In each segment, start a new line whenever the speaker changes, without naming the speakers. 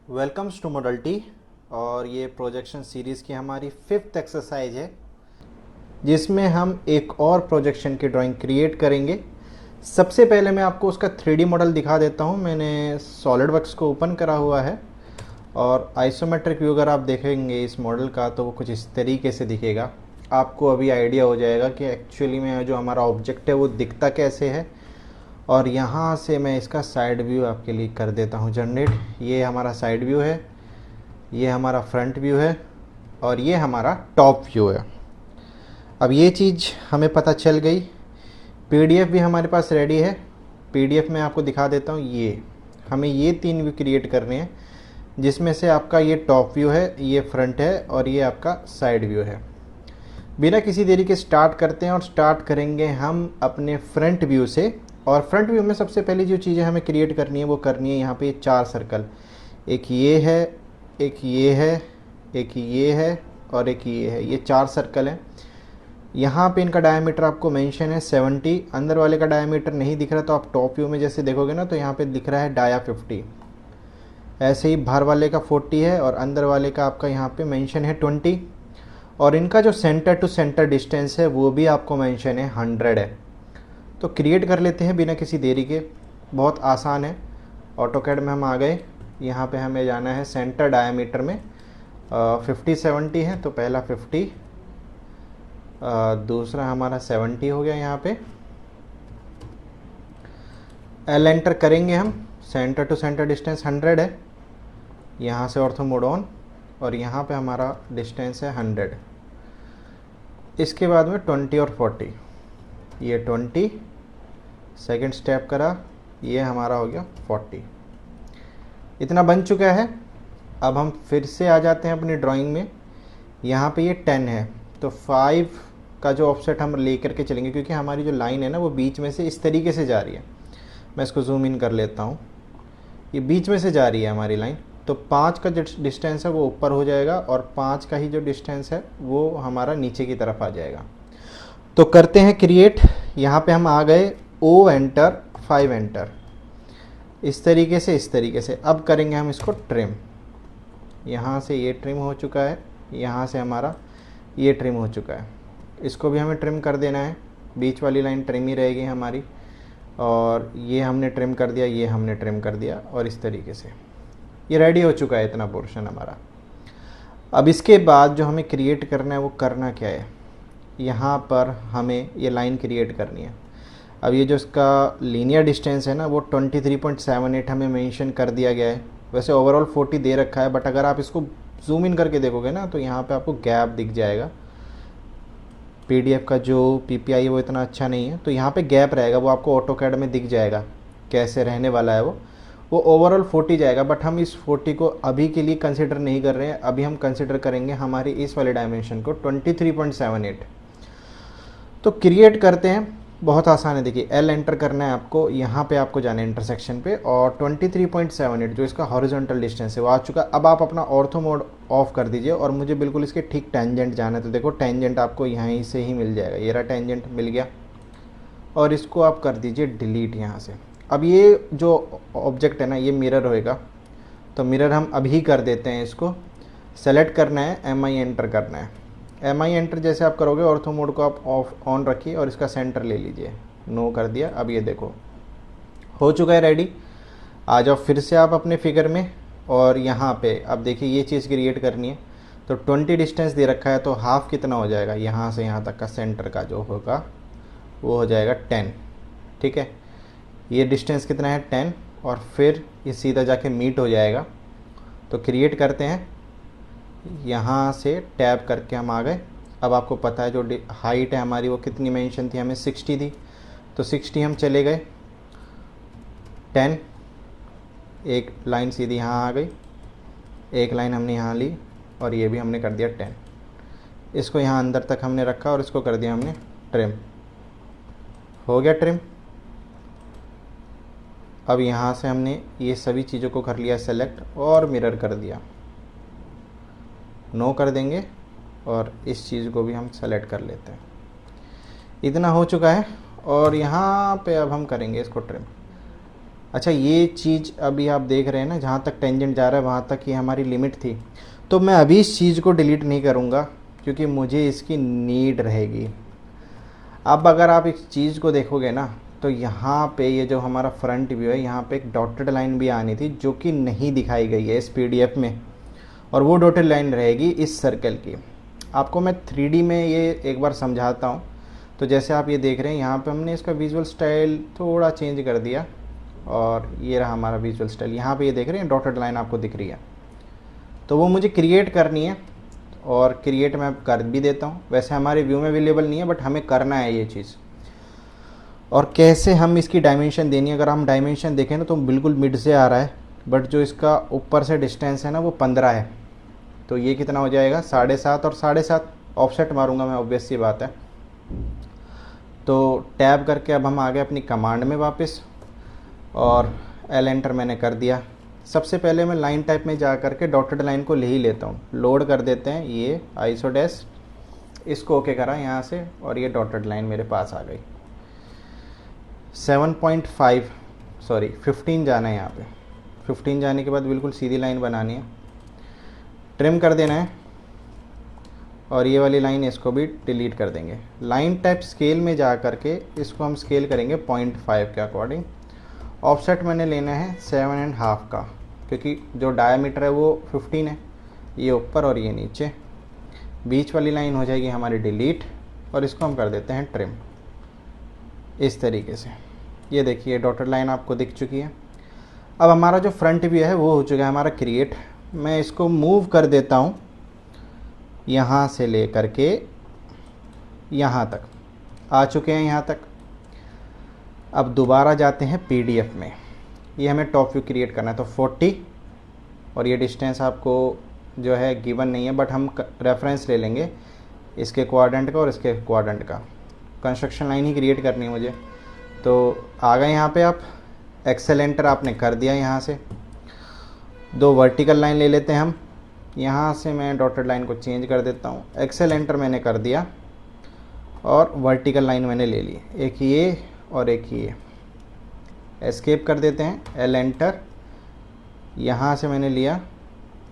Welcomes to मॉडल्टी। और ये projection series की हमारी 5th एक्सरसाइज है, जिसमें हम एक और प्रोजेक्शन की ड्राइंग क्रिएट करेंगे। सबसे पहले मैं आपको उसका 3D मॉडल दिखा देता हूँ। मैंने सॉलिडवर्क्स को ओपन करा हुआ है और आइसोमेट्रिक व्यू अगर आप देखेंगे इस मॉडल का तो वो कुछ इस तरीके से दिखेगा। आपको अभी आइडिया हो जाएगा कि एक्चुअली में जो हमारा ऑब्जेक्ट है वो दिखता कैसे है। और यहाँ से मैं इसका साइड व्यू आपके लिए कर देता हूँ जनरेट। ये हमारा साइड व्यू है, ये हमारा फ्रंट व्यू है और ये हमारा टॉप व्यू है। अब ये चीज़ हमें पता चल गई। पीडीएफ भी हमारे पास रेडी है। पीडीएफ में आपको दिखा देता हूँ। ये हमें ये 3 व्यू क्रिएट करने हैं, जिसमें से आपका ये टॉप व्यू है, ये फ्रंट है और ये आपका साइड व्यू है। बिना किसी देरी के स्टार्ट करते हैं और स्टार्ट करेंगे हम अपने फ्रंट व्यू से। और फ्रंट व्यू में सबसे पहली जो चीज़ें हमें क्रिएट करनी है वो करनी है यहाँ पे 4 सर्कल। एक ये है, एक ये है, एक ये है और एक ये है। ये 4 सर्कल हैं। यहाँ पे इनका डायमीटर आपको मेंशन है 70। अंदर वाले का डायमीटर नहीं दिख रहा तो आप टॉप व्यू में जैसे देखोगे ना तो यहाँ पे दिख रहा है डाया 50। ऐसे ही बाहर वाले का 40 है और अंदर वाले का आपका यहाँ पे मेंशन है 20। और इनका जो सेंटर टू सेंटर डिस्टेंस है वो भी आपको मेंशन है 100 है। तो क्रिएट कर लेते हैं बिना किसी देरी के। बहुत आसान है। ऑटोकैड में हम आ गए। यहाँ पे हमें जाना है सेंटर डायमीटर में 50 70 है तो पहला 50, दूसरा हमारा 70 हो गया। यहाँ पे एल एंटर करेंगे हम। सेंटर टू सेंटर डिस्टेंस 100 है। यहाँ से ऑर्थो मोड ऑन और यहाँ पे हमारा डिस्टेंस है 100। इसके बाद में 20 और 40। ये 20 सेकेंड स्टेप करा, ये हमारा हो गया 40। इतना बन चुका है। अब हम फिर से आ जाते हैं अपनी ड्राइंग में। यहाँ पे ये 10 है तो 5 का जो ऑफसेट हम लेकर के चलेंगे, क्योंकि हमारी जो लाइन है ना वो बीच में से इस तरीके से जा रही है। मैं इसको जूम इन कर लेता हूँ। ये बीच में से जा रही है हमारी लाइन, तो 5 का जो डिस्टेंस है वो ऊपर हो जाएगा और 5 का ही जो डिस्टेंस है वो हमारा नीचे की तरफ आ जाएगा। तो करते हैं क्रिएट। यहाँ पे हम आ गए, ओ एंटर, 5 एंटर, इस तरीके से इस तरीके से। अब करेंगे हम इसको ट्रिम। यहाँ से ये ट्रिम हो चुका है, यहाँ से हमारा ये ट्रिम हो चुका है। इसको भी हमें ट्रिम कर देना है। बीच वाली लाइन ट्रिम ही रहेगी हमारी। और ये हमने ट्रिम कर दिया, ये हमने ट्रिम कर दिया और इस तरीके से ये रेडी हो चुका है इतना पोर्शन हमारा। अब इसके बाद जो हमें क्रिएट करना है वो करना क्या है, यहाँ पर हमें ये लाइन क्रिएट करनी है। अब ये जो इसका लीनियर डिस्टेंस है ना वो 23.78 हमें मेंशन कर दिया गया है। वैसे ओवरऑल 40 दे रखा है, बट अगर आप इसको जूम इन करके देखोगे ना तो यहाँ पे आपको गैप दिख जाएगा। पीडीएफ का जो पीपीआई है वो इतना अच्छा नहीं है तो यहाँ पे गैप रहेगा, वो आपको ऑटोकैड में दिख जाएगा कैसे रहने वाला है वो ओवरऑल 40 जाएगा। बट हम इस 40 को अभी के लिए कंसिडर नहीं कर रहे हैं। अभी हम कंसिडर करेंगे हमारी इस वाले डायमेंशन को 23.78। तो क्रिएट करते हैं। बहुत आसान है। देखिए एल एंटर करना है आपको, यहाँ पे आपको जाना है इंटरसेक्शन पे और 23.78 जो इसका हॉरिजॉन्टल डिस्टेंस है वो आ चुका। अब आप अपना ऑर्थो मोड ऑफ कर दीजिए और मुझे बिल्कुल इसके ठीक टेंजेंट जाना है। तो देखो टेंजेंट आपको यहीं से ही मिल जाएगा। ये रहा टेंजेंट मिल गया और इसको आप कर दीजिए डिलीट यहाँ से। अब ये जो ऑब्जेक्ट है ना ये मिरर होएगा, तो मिरर हम अभी कर देते हैं। इसको सेलेक्ट करना है, एम आई एंटर करना है। एम आई एंटर जैसे आप करोगे ऑर्थो मोड को आप ऑफ ऑन रखिए और इसका सेंटर ले लीजिए। नो कर दिया। अब ये देखो हो चुका है रेडी। आ जाओ फिर से आप अपने फिगर में और यहाँ पे अब देखिए ये चीज़ क्रिएट करनी है। तो 20 डिस्टेंस दे रखा है तो हाफ कितना हो जाएगा, यहाँ से यहाँ तक का सेंटर का जो होगा वो हो जाएगा 10। ठीक है, ये डिस्टेंस कितना है 10 और फिर ये सीधा जाके मीट हो जाएगा। तो क्रिएट करते हैं। यहाँ से टैब करके हम आ गए। अब आपको पता है जो हाइट है हमारी वो कितनी मेंशन थी, हमें 60 थी तो 60 हम चले गए। 10, एक लाइन सीधी यहाँ आ गई, एक लाइन हमने यहाँ ली और ये भी हमने कर दिया 10। इसको यहाँ अंदर तक हमने रखा और इसको कर दिया हमने ट्रिम। हो गया ट्रिम। अब यहाँ से हमने ये सभी चीज़ों को कर लिया सेलेक्ट और मिरर कर दिया। नो कर देंगे और इस चीज़ को भी हम सेलेक्ट कर लेते हैं। इतना हो चुका है और यहाँ पे अब हम करेंगे इसको ट्रिम। अच्छा ये चीज़ अभी आप देख रहे हैं ना, जहाँ तक टेंजेंट जा रहा है वहाँ तक ये हमारी लिमिट थी, तो मैं अभी इस चीज़ को डिलीट नहीं करूँगा क्योंकि मुझे इसकी नीड रहेगी। अब अगर आप इस चीज़ को देखोगे ना, तो यहाँ पे ये जो हमारा फ्रंट व्यू है, यहाँ पे एक डॉटेड लाइन भी आनी थी जो कि नहीं दिखाई गई है इस पीडीएफ में, और वो डॉटेड लाइन रहेगी इस सर्कल की। आपको मैं 3D में ये एक बार समझाता हूँ। तो जैसे आप ये देख रहे हैं, यहाँ पे हमने इसका विजुअल स्टाइल थोड़ा चेंज कर दिया, और ये रहा हमारा विजुअल स्टाइल। यहाँ पे ये देख रहे हैं डॉटेड लाइन आपको दिख रही है, तो वो मुझे क्रिएट करनी है, और क्रिएट मैं कर भी देता हूँ। वैसे हमारे व्यू में अवेलेबल नहीं है, बट हमें करना है ये चीज़। और कैसे हम इसकी डायमेंशन देनी है, अगर हम डायमेंशन देखें ना तो बिल्कुल मिड से आ रहा है, बट जो इसका ऊपर से डिस्टेंस है ना वो 15 है। तो ये कितना हो जाएगा, 7.5 और 7.5 ऑफसेट मारूंगा मैं, ऑब्वियस सी बात है। तो टैब करके अब हम आ गए अपनी कमांड में वापस, और एल एंटर मैंने कर दिया। सबसे पहले मैं लाइन टाइप में जा करके डॉटेड लाइन को ले ही लेता हूँ, लोड कर देते हैं ये आइसोडेस, इसको ओके करा यहाँ से, और ये डॉटेड लाइन मेरे पास आ गई। 7.5 सॉरी 15 जाना है यहाँ पे। 15 जाने के बाद बिल्कुल सीधी लाइन बनानी है, ट्रिम कर देना है, और ये वाली लाइन इसको भी डिलीट कर देंगे। लाइन टाइप स्केल में जा करके इसको हम स्केल करेंगे 0.5 के अकॉर्डिंग। ऑफसेट मैंने लेना है 7.5 का, क्योंकि जो डायमीटर है वो 15 है, ये ऊपर और ये नीचे। बीच वाली लाइन हो जाएगी हमारी डिलीट, और इसको हम कर देते हैं ट्रिम इस तरीके से। ये देखिए डॉटेड लाइन आपको दिख चुकी है। अब हमारा जो फ्रंट व्यू है वो हो चुका है हमारा क्रिएट। मैं इसको मूव कर देता हूँ यहाँ से ले करके यहाँ तक, आ चुके हैं यहाँ तक। अब दोबारा जाते हैं पीडीएफ में, ये हमें टॉप व्यू क्रिएट करना है। तो 40, और ये डिस्टेंस आपको जो है गिवन नहीं है, बट हम रेफरेंस ले लेंगे इसके क्वाड्रेंट का और इसके क्वाड्रेंट का। कंस्ट्रक्शन लाइन ही क्रिएट करनी है मुझे। तो आ गए यहाँ पे आप, एक्सेल एंटर आपने कर दिया। यहाँ से 2 वर्टिकल लाइन ले लेते हैं हम। यहाँ से मैं डॉटेड लाइन को चेंज कर देता हूँ, एक्सेल एंटर मैंने कर दिया, और वर्टिकल लाइन मैंने ले ली, एक ये और एक ये। एस्केप कर देते हैं, एल एंटर। यहाँ से मैंने लिया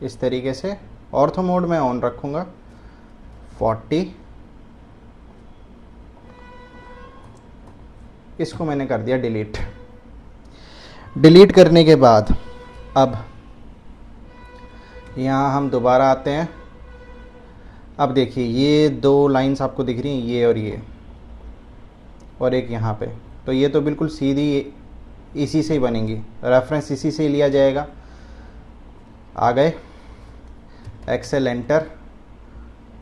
इस तरीके से, ऑर्थो मोड में ऑन रखूँगा 40, इसको मैंने कर दिया डिलीट। डिलीट करने के बाद अब यहाँ हम दोबारा आते हैं। अब देखिए ये 2 लाइंस आपको दिख रही हैं, ये और एक यहाँ पे। तो ये तो बिल्कुल सीधी इसी से ही बनेंगी, रेफरेंस इसी से ही लिया जाएगा। आ गए, एक्सेल एंटर,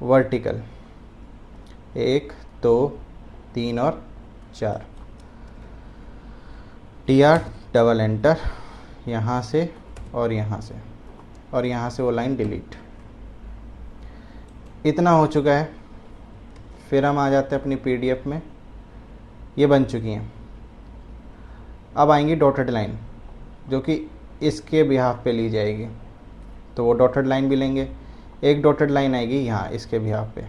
वर्टिकल 1 2 3 और 4, TR डबल एंटर, यहाँ से और यहाँ से, और यहाँ से वो लाइन डिलीट। इतना हो चुका है। फिर हम आ जाते हैं अपनी पीडीएफ में, ये बन चुकी हैं। अब आएंगी डॉटेड लाइन जो कि इसके बिहाफ पे ली जाएगी, तो वो डॉटेड लाइन भी लेंगे। एक डॉटेड लाइन आएगी यहाँ इसके बिहाफ पे।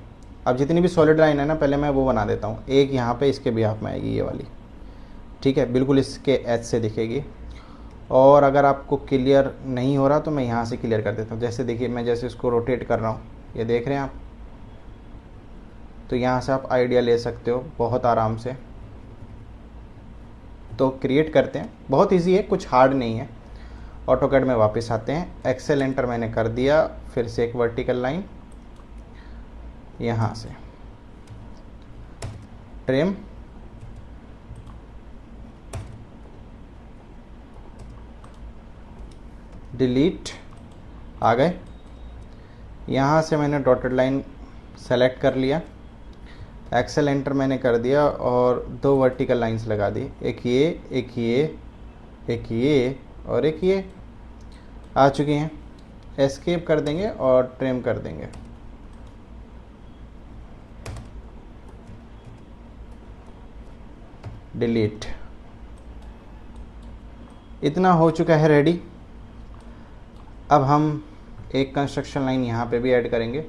अब जितनी भी सॉलिड लाइन है ना, पहले मैं वो बना देता हूँ। एक यहाँ पे इसके बिहाफ में आएगी ये वाली, ठीक है, बिल्कुल इसके एज से दिखेगी। और अगर आपको क्लियर नहीं हो रहा तो मैं यहाँ से क्लियर कर देता हूँ। जैसे देखिए मैं जैसे इसको रोटेट कर रहा हूँ, ये देख रहे हैं आप, तो यहाँ से आप आइडिया ले सकते हो बहुत आराम से। तो क्रिएट करते हैं, बहुत इजी है, कुछ हार्ड नहीं है। ऑटोकैड में वापस आते हैं, एक्सेल एंटर मैंने कर दिया, फिर से एक वर्टिकल लाइन यहाँ से, ट्रिम, डिलीट। आ गए, यहाँ से मैंने डॉटेड लाइन सेलेक्ट कर लिया, एक्सेल एंटर मैंने कर दिया, और 2 वर्टिकल लाइंस लगा दी, एक ये एक ये एक ये और एक ये आ चुकी हैं। एस्केप कर देंगे और ट्रिम कर देंगे। डिलीट। इतना हो चुका है रेडी। अब हम एक कंस्ट्रक्शन लाइन यहाँ पे भी ऐड करेंगे।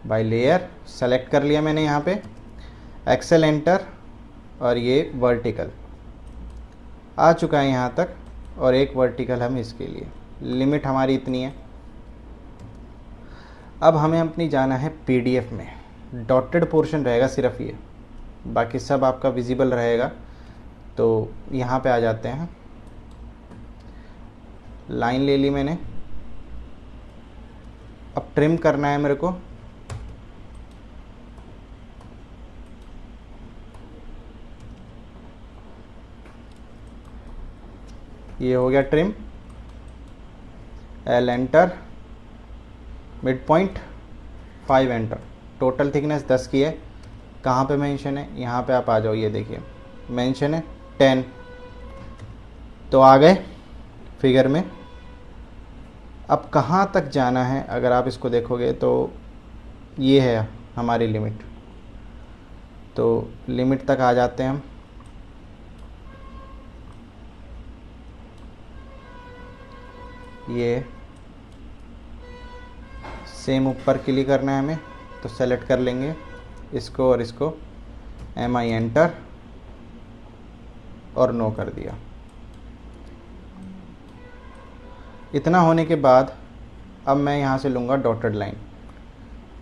बाय लेयर सेलेक्ट कर लिया मैंने यहाँ पे, एक्सेल एंटर, और ये वर्टिकल। आ चुका है यहाँ तक, और एक वर्टिकल हम इसके लिए, लिमिट हमारी इतनी है। अब हमें अपनी जाना है पीडीएफ में, डॉटेड पोर्शन रहेगा सिर्फ ये, बाकी सब आपका विजिबल रहेगा। तो यहाँ पे आ जाते हैं, लाइन ले ली मैंने, अब ट्रिम करना है मेरे को। ये हो गया trim, L enter, mid point 5 enter, total thickness 10 की है। कहाँ पे मेंशन है, यहाँ पे आप आ जाओ, ये देखिए मेंशन है 10। तो आ गए फिगर में। अब कहाँ तक जाना है, अगर आप इसको देखोगे तो ये है हमारी लिमिट। तो लिमिट तक आ जाते हैं हम। ये सेम ऊपर क्लिक करना है हमें, तो सेलेक्ट कर लेंगे इसको और इसको, MI एंटर और नो कर दिया। इतना होने के बाद अब मैं यहाँ से लूँगा डॉटेड लाइन,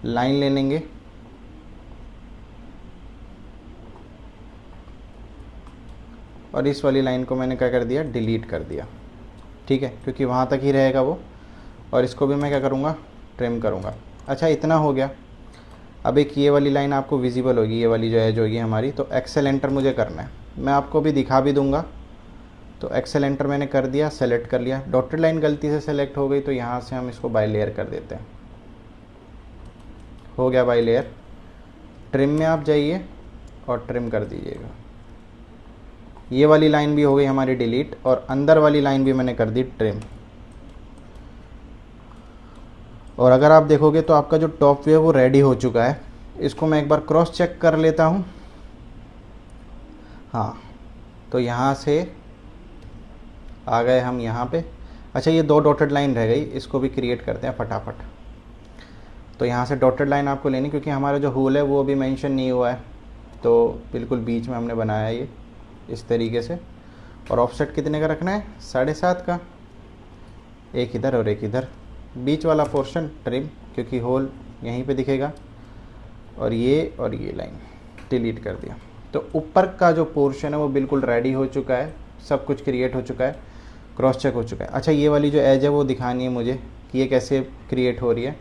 लाइन ले लेंगे, और इस वाली लाइन को मैंने क्या कर दिया, डिलीट कर दिया। ठीक है, क्योंकि वहाँ तक ही रहेगा वो, और इसको भी मैं क्या करूँगा, ट्रिम करूँगा। अच्छा, इतना हो गया। अब एक ये वाली लाइन आपको विजिबल होगी, ये वाली जो एज होगी हमारी, तो एक्सेल एंटर मुझे करना है, मैं आपको भी दिखा भी दूंगा। तो एक्सेल एंटर मैंने कर दिया, सेलेक्ट कर लिया। डॉटेड लाइन गलती से सेलेक्ट हो गई, तो यहाँ से हम इसको बाय लेयर कर देते हैं। हो गया बाय लेयर। ट्रिम में आप जाइए और ट्रिम कर दीजिएगा। ये वाली लाइन भी हो गई हमारी डिलीट, और अंदर वाली लाइन भी मैंने कर दी ट्रिम। और अगर आप देखोगे तो आपका जो टॉप व्यू है वो रेडी हो चुका है। इसको मैं एक बार क्रॉस चेक कर लेता हूँ। हाँ, तो यहाँ से आ गए हम यहाँ पे। अच्छा, ये 2 डॉटेड लाइन रह गई, इसको भी क्रिएट करते हैं फटाफट। तो यहाँ से डॉटेड लाइन आपको लेनी, क्योंकि हमारा जो होल है वो अभी मेंशन नहीं हुआ है, तो बिल्कुल बीच में हमने बनाया है ये इस तरीके से। और ऑफसेट कितने का रखना है, 7.5 का, एक इधर और एक इधर। बीच वाला पोर्शन ट्रिम, क्योंकि होल यहीं पे दिखेगा, और ये लाइन डिलीट कर दिया। तो ऊपर का जो पोर्शन है वो बिल्कुल रेडी हो चुका है, सब कुछ क्रिएट हो चुका है, क्रॉस चेक हो चुका है। अच्छा, ये वाली जो एज है वो दिखानी है मुझे कि ये कैसे क्रिएट हो रही है।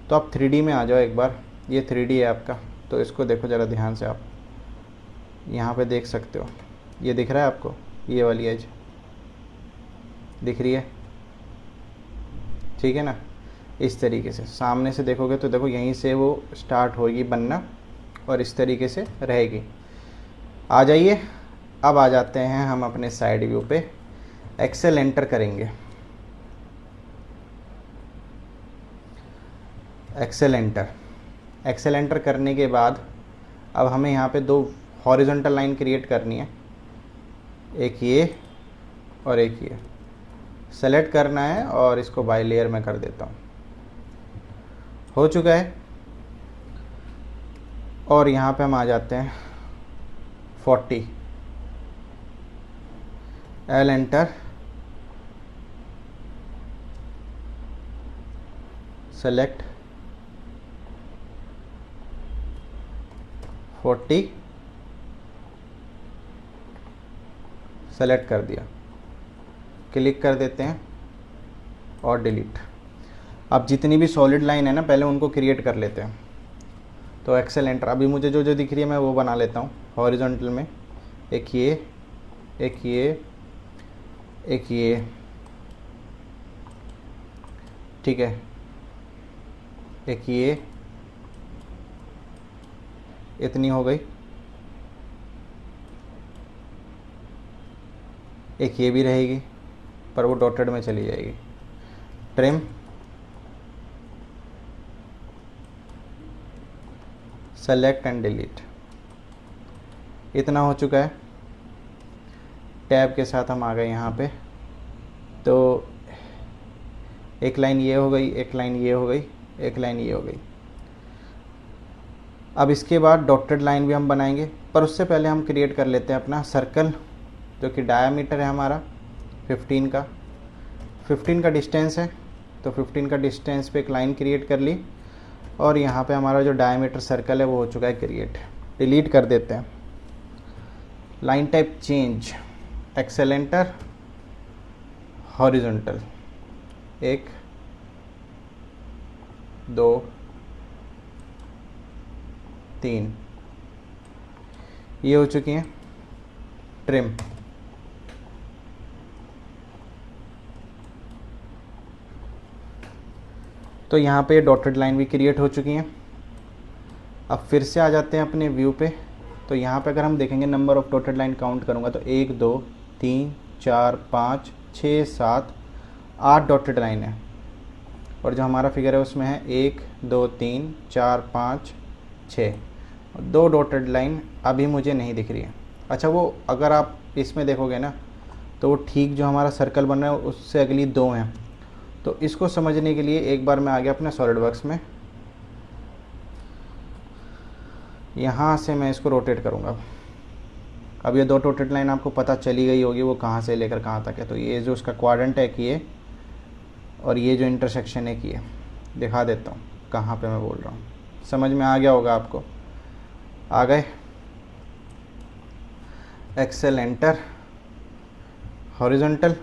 तो आप 3D में आ जाओ एक बार, ये 3D है आपका, तो इसको देखो ज़रा ध्यान से। आप यहाँ पे देख सकते हो, ये दिख रहा है आपको, ये वाली एज दिख रही है, ठीक है ना। इस तरीके से सामने से देखोगे तो देखो यहीं से वो स्टार्ट होगी बनना, और इस तरीके से रहेगी। आ जाइए, अब आ जाते हैं हम अपने साइड व्यू पे। एक्सेल एंटर करेंगे, एक्सेल एंटर करने के बाद अब हमें यहाँ पे 2 हॉरिजॉन्टल लाइन क्रिएट करनी है, एक ये और एक ये। सेलेक्ट करना है और इसको बाय लेयर में कर देता हूँ। हो चुका है। और यहाँ पे हम आ जाते हैं 40, एल एंटर, सेलेक्ट 40, सेलेक्ट कर दिया, क्लिक कर देते हैं और डिलीट। अब जितनी भी सॉलिड लाइन है ना, पहले उनको क्रिएट कर लेते हैं। तो एक्सेल एंटर, अभी मुझे जो जो दिख रही है मैं वो बना लेता हूँ। हॉरिजॉन्टल में एक ये, एक ये, एक ये, ठीक है, एक ये, इतनी हो गई। एक ये भी रहेगी, पर वो डॉटेड में चली जाएगी। ट्रिम, सेलेक्ट एंड डिलीट, इतना हो चुका है। टैब के साथ हम आ गए यहाँ पे। तो एक लाइन ये हो गई, एक लाइन ये हो गई, एक लाइन ये हो गई। अब इसके बाद डॉटेड लाइन भी हम बनाएंगे, पर उससे पहले हम क्रिएट कर लेते हैं अपना सर्कल। जो कि डायामीटर है हमारा 15 का, 15 का डिस्टेंस है, तो 15 का डिस्टेंस पे एक लाइन क्रिएट कर ली और यहाँ पे हमारा जो डायमीटर सर्कल है वो हो चुका है क्रिएट। डिलीट कर देते हैं। लाइन टाइप चेंज, एक्सेलेंटर हॉरिजॉन्टल, 1 2 3, ये हो चुकी हैं। ट्रिम, तो यहाँ पे डॉटेड लाइन भी क्रिएट हो चुकी हैं। अब फिर से आ जाते हैं अपने व्यू पे। तो यहाँ पे अगर हम देखेंगे number of dotted line count करूँगा तो 1 2 3 4 5 6 7 8 डॉटेड लाइन है, और जो हमारा फिगर है उसमें है 1 2 3 4 5 6, 2 डॉटेड लाइन अभी मुझे नहीं दिख रही है। अच्छा, वो अगर आप इसमें देखोगे ना तो वो ठीक जो हमारा सर्कल बन रहा है उससे अगली 2 हैं। तो इसको समझने के लिए एक बार मैं आ गया अपने सॉलिडवर्क्स में, यहाँ से मैं इसको रोटेट करूँगा। अब ये 2 डॉटेड लाइन आपको पता चली गई होगी वो कहाँ से लेकर कहाँ तक है। तो ये जो उसका क्वाड्रेंट है कि ये, और ये जो इंटरसेक्शन है कि ये, दिखा देता हूँ कहाँ पे मैं बोल रहा हूँ, समझ में आ गया होगा आपको। आ गए। एक्सेलेंटर हॉरिजॉन्टल,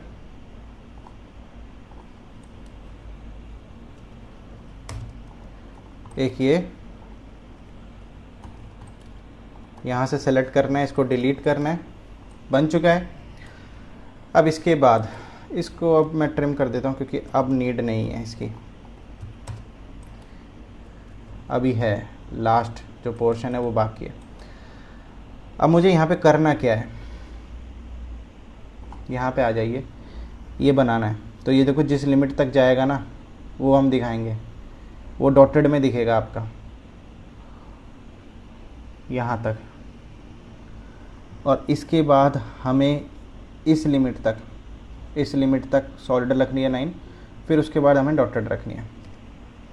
एक ये यहाँ से सेलेक्ट करना है, इसको डिलीट करना है, बन चुका है। अब इसके बाद इसको अब मैं ट्रिम कर देता हूँ क्योंकि अब नीड नहीं है इसकी, अभी है लास्ट जो पोर्शन है वो बाकी है। अब मुझे यहाँ पे करना क्या है, यहाँ पे आ जाइए, ये बनाना है। तो ये देखो जिस लिमिट तक जाएगा ना वो हम दिखाएंगे, वो डॉटेड में दिखेगा आपका यहाँ तक, और इसके बाद हमें इस लिमिट तक सॉलिड रखनी है लाइन, फिर उसके बाद हमें डॉटेड रखनी है।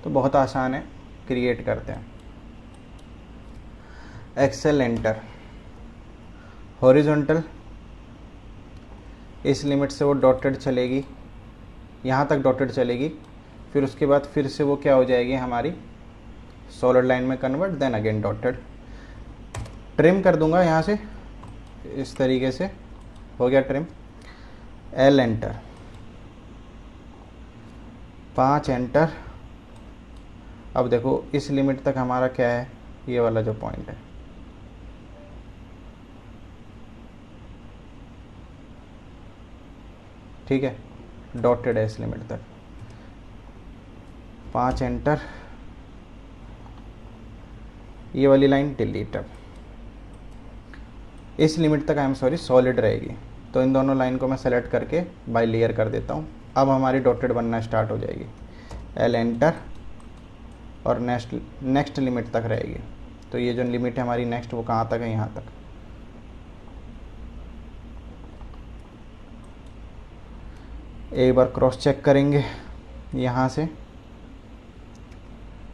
तो बहुत आसान है, क्रिएट करते हैं। एक्सेलेंटर हॉरिजॉन्टल, इस लिमिट से वो डॉटेड चलेगी, यहाँ तक डॉटेड चलेगी, फिर उसके बाद फिर से वो क्या हो जाएगी हमारी सॉलिड लाइन में convert, then again dotted. Trim कर दूंगा यहाँ से, इस तरीके से हो गया ट्रिम। L enter, 5 enter. अब देखो इस लिमिट तक हमारा क्या है, ये वाला जो पॉइंट है, ठीक है, डॉटेड है इस लिमिट तक। 5 एंटर, ये वाली लाइन डिलीट। अब इस लिमिट तक सॉलिड रहेगी। तो इन दोनों लाइन को मैं सेलेक्ट करके बाय लेयर कर देता हूँ। अब हमारी डॉटेड बनना स्टार्ट हो जाएगी। एल एंटर, और नेक्स्ट लिमिट तक रहेगी। तो ये जो लिमिट है हमारी नेक्स्ट, वो कहाँ तक है, यहाँ तक। एक बार क्रॉस चेक करेंगे यहाँ से,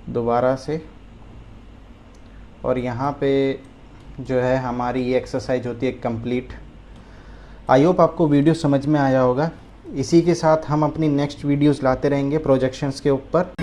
दोबारा से, और यहाँ पे जो है हमारी ये एक्सरसाइज होती है कंप्लीट। आई होप आपको वीडियो समझ में आया होगा। इसी के साथ हम अपनी नेक्स्ट वीडियोस लाते रहेंगे प्रोजेक्शंस के ऊपर।